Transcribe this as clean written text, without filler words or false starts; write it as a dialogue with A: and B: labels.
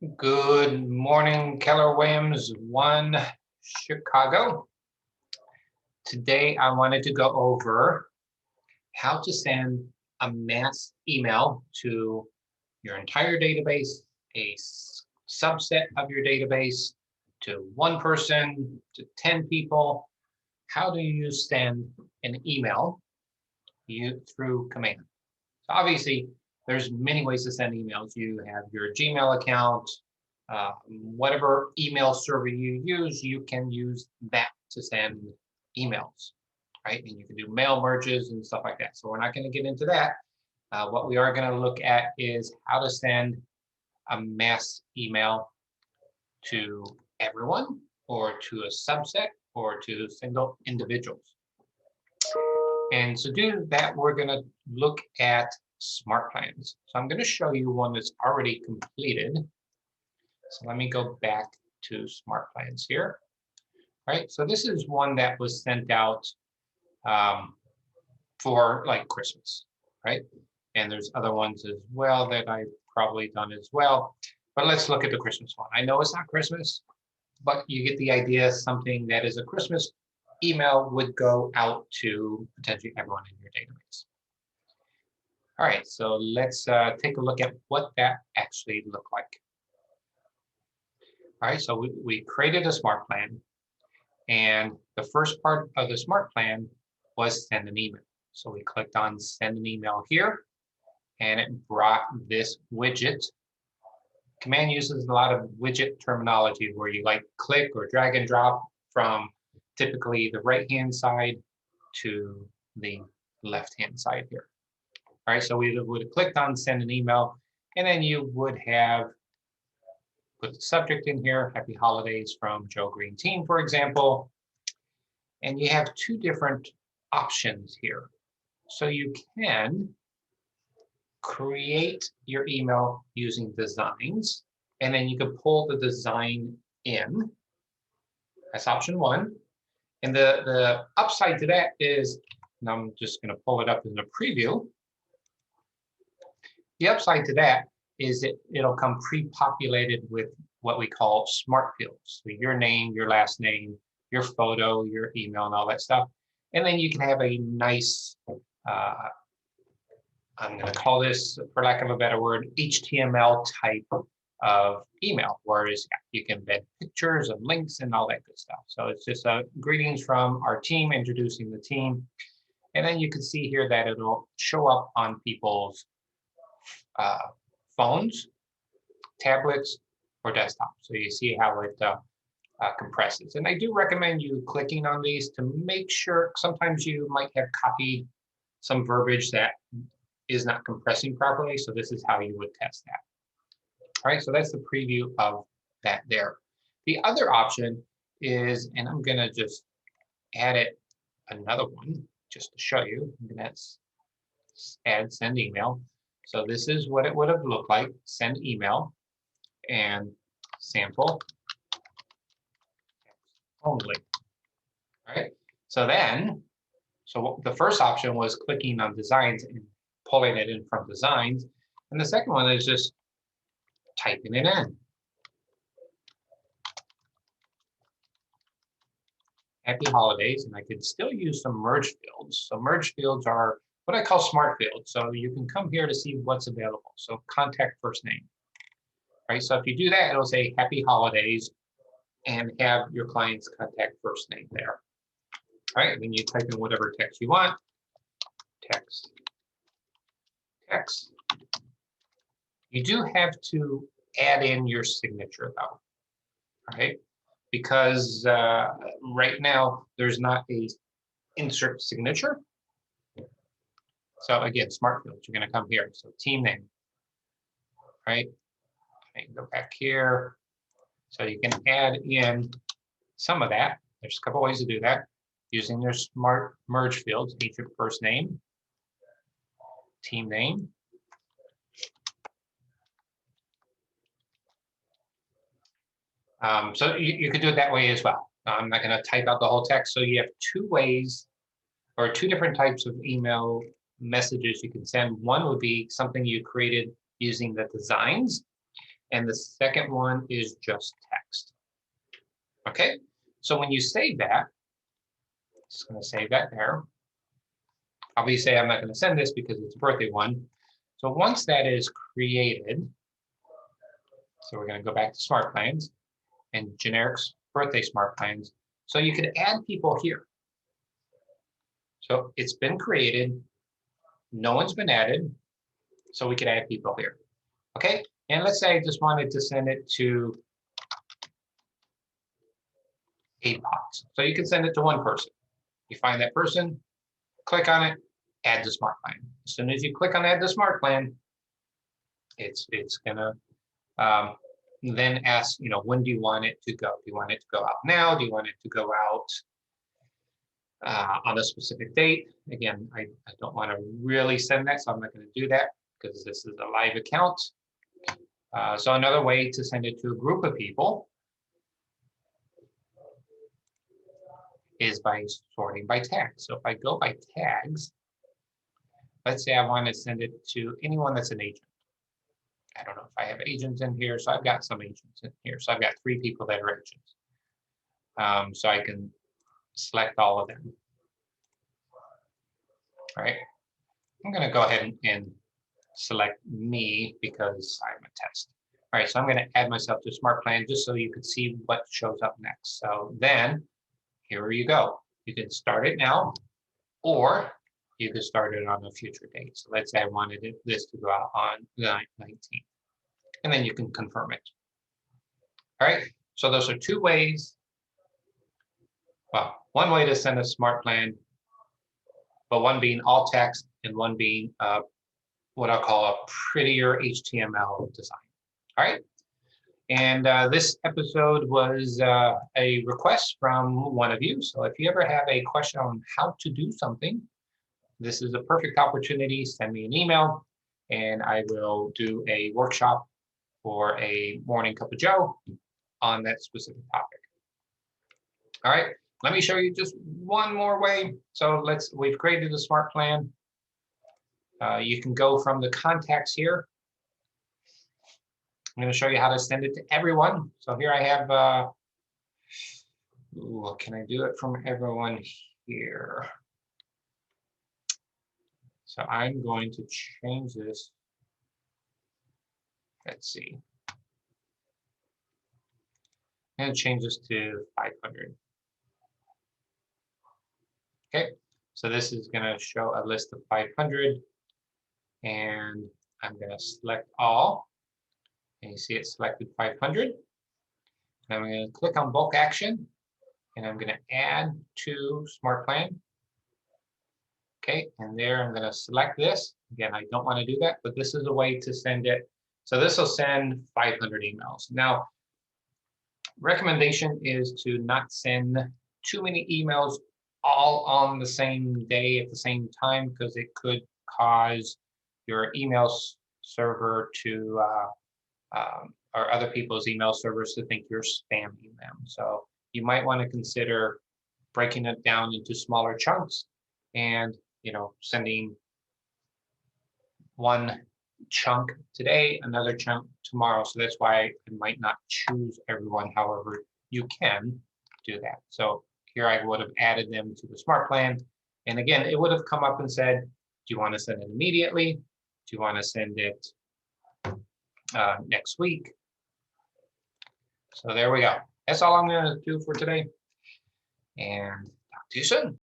A: Good morning, Keller Williams, 1 Chicago. Today, I wanted to go over how to send a mass email to your entire database, a subset of your database, to one person, to 10 people. How do you send an email through command? So obviously, there's many ways to send emails. You have your Gmail account, whatever email server you use, you can use that to send emails, right? And you can do mail merges and stuff like that. So we're not going to get into that. What we are going to look at is how to send a mass email to everyone, or to a subset, or to single individuals. And to do that, we're going to look at SmartPlans. So I'm going to show you one that's already completed. So let me go back to SmartPlans here. All right, so this is one that was sent out for like Christmas, right? And there's other ones as well that I've probably done as well. But let's look at the Christmas one. I know it's not Christmas, but you get the idea. Something that is a Christmas email would go out to potentially everyone in your database. All right, so let's take a look at what that actually looked like. All right, so we created a SmartPlan, and the first part of the SmartPlan was send an email. So we clicked on send an email here, and it brought this widget. Command uses a lot of widget terminology where you like click or drag and drop from typically the right-hand side to the left-hand side here. All right, so we would have clicked on send an email, and then you would have put the subject in here, Happy Holidays from Joe Green Team, for example. And you have two different options here. So you can create your email using designs, and then you can pull the design in. That's option one. And the upside to that is, and I'm just going to pull it up in the preview. The upside to that is it'll come pre-populated with what we call smart fields. So your name, your last name, your photo, your email, and all that stuff. And then you can have a nice, I'm going to call this, for lack of a better word, HTML type of email, whereas you can embed pictures and links and all that good stuff. So it's just greetings from our team, introducing the team. And then you can see here that it'll show up on people's phones, tablets, or desktops. So you see how it compresses. And I do recommend you clicking on these to make sure. Sometimes you might have copied some verbiage that is not compressing properly. So this is how you would test that. All right, so that's the preview of that there. The other option is, and I'm going to just add it another one just to show you. I'm going to add send email. So this is what it would have looked like, send email and sample only. All right, so the first option was clicking on designs and pulling it in from designs. And the second one is just typing it in. Happy Holidays, and I could still use some merge fields. So merge fields are what I call smart fields. So you can come here to see what's available. So contact first name. Right, so if you do that, it'll say Happy Holidays and have your client's contact first name there. All right, and then you type in whatever text you want. Text. You do have to add in your signature though, all right? Because right now there's not a insert signature. So again, smart fields, you're going to come here. So team name, right? And go back here. So you can add in some of that. There's a couple ways to do that using your smart merge fields. Agent first name, team name. So you could do it that way as well. I'm not going to type out the whole text. So you have two ways or two different types of email messages you can send. One would be something you created using the designs. And the second one is just text. Okay, so when you save that, just going to save that there. Obviously, I'm not going to send this because it's a birthday one. So once that is created, so we're going to go back to Smart Plans and generic birthday Smart Plans. So you could add people here. So it's been created. No one's been added. So we could add people here. Okay, and let's say I just wanted to send it to a box. So you can send it to one person. You find that person, click on it, add to Smart Plan. As soon as you click on add to Smart Plan, it's gonna then ask, when do you want it to go? Do you want it to go out now? Do you want it to go out on a specific date? Again, I don't want to really send that, so I'm not going to do that because this is a live account. So another way to send it to a group of people is by sorting by tags. So if I go by tags, let's say I want to send it to anyone that's an agent. I don't know if I have agents in here, so I've got some agents in here. So I've got 3 people that are agents. So I can select all of them. All right. I'm going to go ahead and select me because I'm a test. All right, so I'm going to add myself to Smart Plan just so you can see what shows up next. So then here you go. You can start it now, or you can start it on a future date. So let's say I wanted this to go out on the 19th, and then you can confirm it. All right, so those are 2 ways. Well, one way to send a Smart Plan, but one being all text and one being what I'll call a prettier HTML design. All right. And this episode was a request from one of you. So if you ever have a question on how to do something, this is a perfect opportunity. Send me an email and I will do a workshop for a morning cup of Joe on that specific topic. All right, let me show you just one more way. So we've created a Smart Plan. You can go from the contacts here. I'm going to show you how to send it to everyone. So here I have, can I do it from everyone here? So I'm going to change this. Let's see. I'm going to change this to 500. Okay, so this is going to show a list of 500. And I'm going to select all. And you see it selected 500. And I'm going to click on bulk action. And I'm going to add to Smart Plan. Okay, and there I'm going to select this. Again, I don't want to do that, but this is a way to send it. So this will send 500 emails. Now, recommendation is to not send too many emails all on the same day at the same time, because it could cause your email server to, or other people's email servers to think you're spamming them. So you might want to consider breaking it down into smaller chunks and, sending one chunk today, another chunk tomorrow. So that's why I might not choose everyone. However, you can do that. So here I would have added them to the Smart Plan. And again, it would have come up and said, do you want to send it immediately? Do you want to send it next week? So there we go. That's all I'm going to do for today. And talk to you soon.